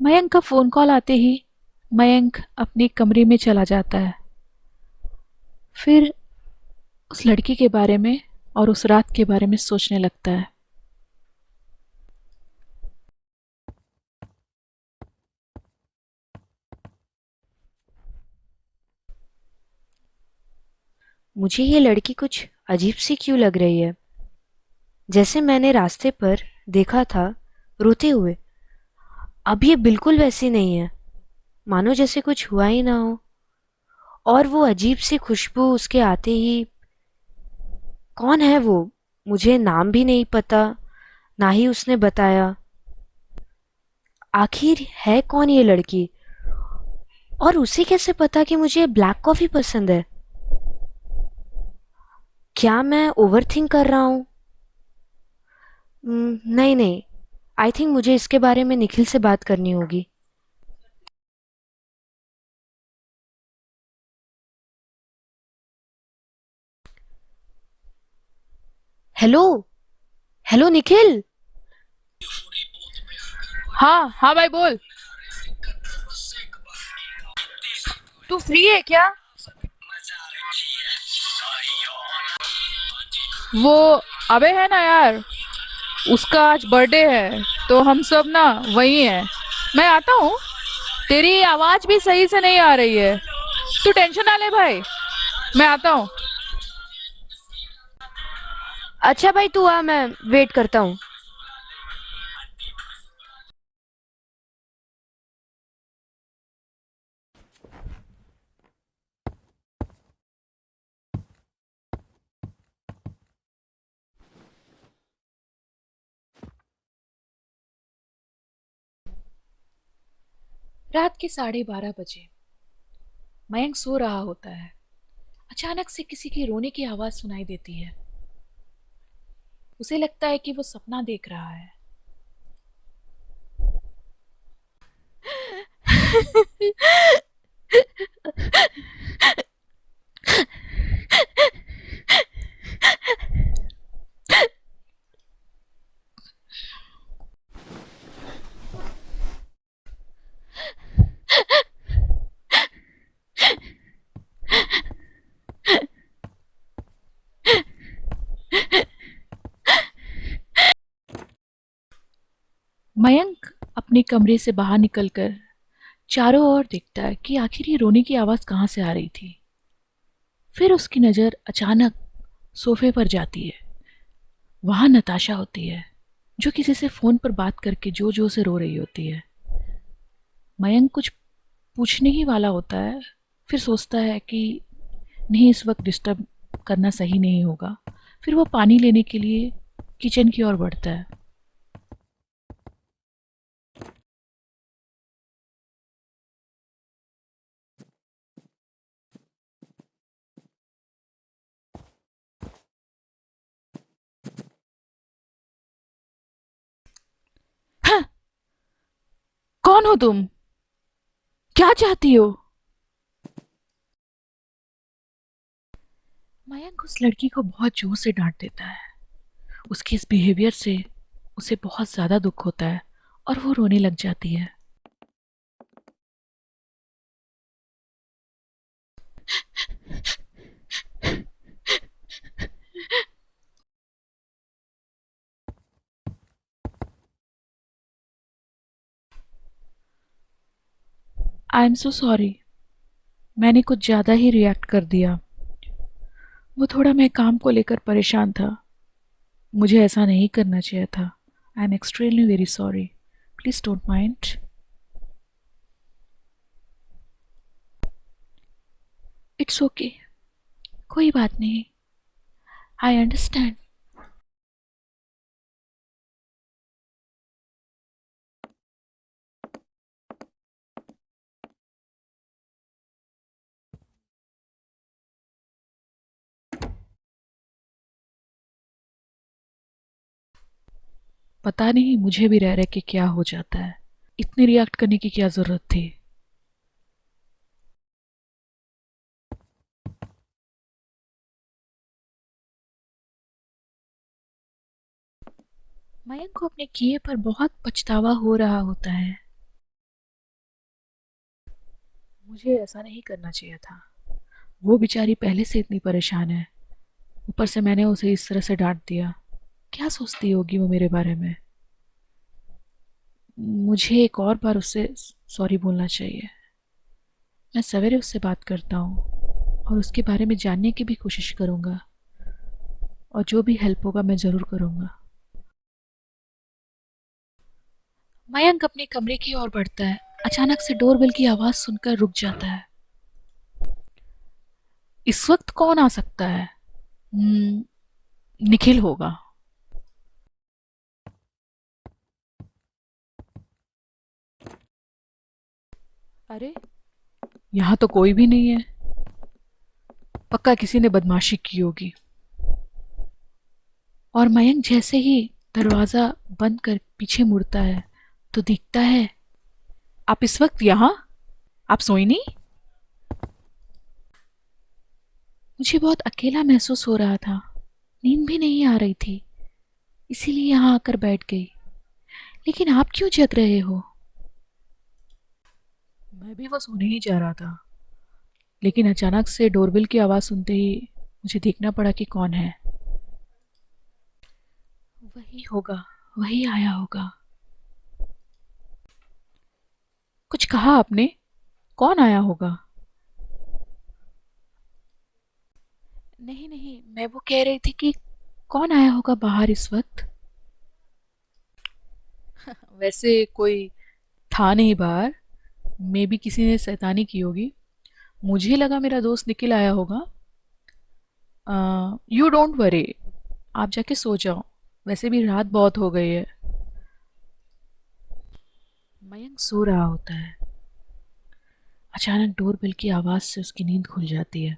मयंक का phone call आते ही मयंक अपने कमरे में चला जाता है। फिर उस लड़की के बारे में और उस रात के बारे में सोचने लगता है। मुझे ये लड़की कुछ अजीब सी क्यों लग रही है। जैसे मैंने रास्ते पर देखा था रोते हुए, अब ये बिल्कुल वैसी नहीं है। मानो जैसे कुछ हुआ ही ना हो। और वो अजीब सी खुशबू उसके आते ही, कौन है वो? मुझे नाम भी नहीं पता, ना ही उसने बताया। आखिर है कौन ये लड़की? और उसे कैसे पता कि मुझे ब्लैक कॉफी पसंद है? क्या मैं ओवर थिंक कर रहा हूँ? नहीं नहीं, आई थिंक मुझे इसके बारे में निखिल से बात करनी होगी। हेलो। हेलो निखिल। हाँ हाँ भाई बोल। तू फ्री है क्या? वो अबे है ना यार, उसका आज बर्थडे है तो हम सब ना वही हैं। मैं आता हूँ। तेरी आवाज भी सही से नहीं आ रही है। तू टेंशन ना ले भाई, मैं आता हूँ। अच्छा भाई तू आ, मैं वेट करता हूँ। रात के 12:30 बजे मयंक सो रहा होता है। अचानक से किसी की रोने की आवाज सुनाई देती है। उसे लगता है कि वो सपना देख रहा है। मयंक अपने कमरे से बाहर निकलकर चारों ओर देखता है कि आखिर ये रोने की आवाज कहाँ से आ रही थी। फिर उसकी नजर अचानक सोफे पर जाती है। वहां नताशा होती है, जो किसी से फोन पर बात करके जो जो से रो रही होती है। मयंक कुछ पूछने ही वाला होता है, फिर सोचता है कि नहीं, इस वक्त डिस्टर्ब करना सही नहीं होगा। फिर वो पानी लेने के लिए किचन की ओर बढ़ता है। हाँ, कौन हो तुम? क्या चाहती हो? मयंक उस लड़की को बहुत जोर से डांट देता है। उसके इस बिहेवियर से उसे बहुत ज्यादा दुख होता है और वो रोने लग जाती है। आई एम सो सॉरी, मैंने कुछ ज्यादा ही रिएक्ट कर दिया। वो थोड़ा मैं काम को लेकर परेशान था। मुझे ऐसा नहीं करना चाहिए था। I am extremely very sorry. Please don't mind. It's okay, कोई बात नहीं। I understand. पता नहीं मुझे भी रह रह के क्या हो जाता है। इतनी रिएक्ट करने की क्या जरूरत थी? मयंक को अपने किए पर बहुत पछतावा हो रहा होता है। मुझे ऐसा नहीं करना चाहिए था। वो बेचारी पहले से इतनी परेशान है, ऊपर से मैंने उसे इस तरह से डांट दिया। क्या सोचती होगी वो मेरे बारे में? मुझे एक और बार उससे सॉरी बोलना चाहिए। मैं सवेरे उससे बात करता हूँ और उसके बारे में जानने की भी कोशिश करूँगा, और जो भी हेल्प होगा मैं ज़रूर करूँगा। मयंक अपने कमरे की ओर बढ़ता है। अचानक से डोरबेल की आवाज़ सुनकर रुक जाता है। इस वक्त कौन आ सकता है? निखिल होगा। अरे, यहाँ तो कोई भी नहीं है। पक्का किसी ने बदमाशी की होगी। और मयंक जैसे ही दरवाजा बंद कर पीछे मुड़ता है तो दिखता है, आप इस वक्त यहाँ? आप सोई नहीं? मुझे बहुत अकेला महसूस हो रहा था। नींद भी नहीं आ रही थी, इसीलिए यहाँ आकर बैठ गई। लेकिन आप क्यों जग रहे हो? मैं भी बस सोने ही जा रहा था, लेकिन अचानक से डोरबेल की आवाज़ सुनते ही मुझे देखना पड़ा कि कौन है। वही होगा, वही आया होगा। कुछ कहा आपने? कौन आया होगा? नहीं नहीं, मैं वो कह रही थी कि कौन आया होगा बाहर इस वक्त? वैसे कोई था नहीं बाहर। मे भी किसी ने शैतानी की होगी। मुझे लगा मेरा दोस्त निखिल आया होगा। यू डोंट वरी, आप जाके सो जाओ। वैसे भी रात बहुत हो गई है। मयंक सो रहा होता है। अचानक डोरबेल की आवाज से उसकी नींद खुल जाती है।